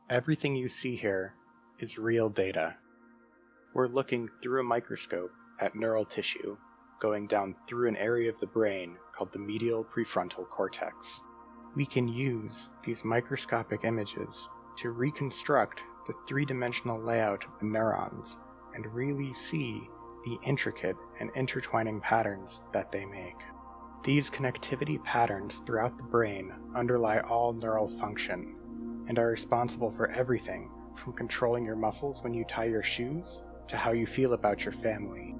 Everything you see here is real data. We're looking through a microscope at neural tissue, going down through an area of the brain called the medial prefrontal cortex. We can use these microscopic images to reconstruct the three-dimensional layout of the neurons and really see the intricate and intertwining patterns that they make. These connectivity patterns throughout the brain underlie all neural function and are responsible for everything from controlling your muscles when you tie your shoes to how you feel about your family.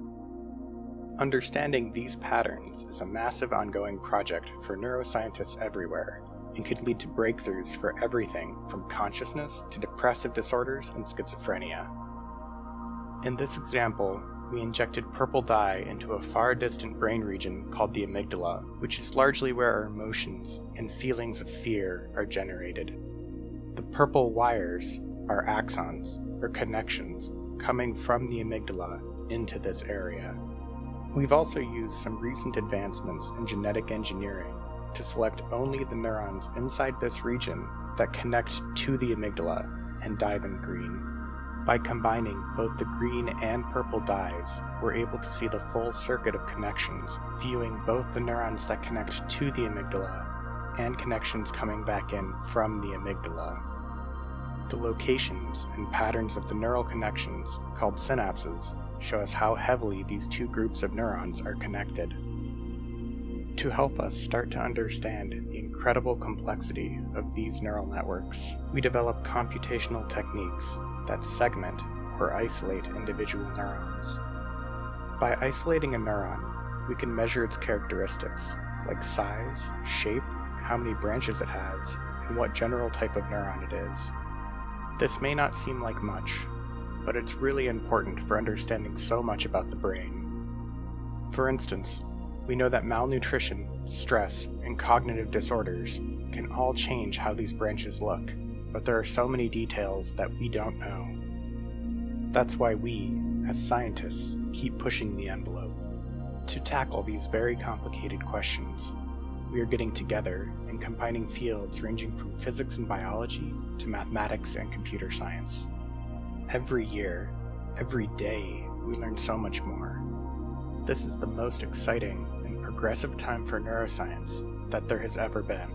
Understanding these patterns is a massive ongoing project for neuroscientists everywhere and could lead to breakthroughs for everything from consciousness to depressive disorders and schizophrenia. In this example, we injected purple dye into a far distant brain region called the amygdala, which is largely where our emotions and feelings of fear are generated. The purple wires are axons, or connections, coming from the amygdala into this area. We've also used some recent advancements in genetic engineering to select only the neurons inside this region that connect to the amygdala and dye them green. By combining both the green and purple dyes, we're able to see the full circuit of connections, viewing both the neurons that connect to the amygdala and connections coming back in from the amygdala. The locations and patterns of the neural connections, called synapses, show us how heavily these two groups of neurons are connected. To help us start to understand the incredible complexity of these neural networks, we develop computational techniques that segment or isolate individual neurons. By isolating a neuron, we can measure its characteristics, like size, shape, how many branches it has, and what general type of neuron it is. This may not seem like much, but it's really important for understanding so much about the brain. For instance, we know that malnutrition, stress, and cognitive disorders can all change how these branches look, but there are so many details that we don't know. That's why we, as scientists, keep pushing the envelope. To tackle these very complicated questions, we are getting together and combining fields ranging from physics and biology to mathematics and computer science. Every year, every day, we learn so much more. This is the most exciting and progressive time for neuroscience that there has ever been.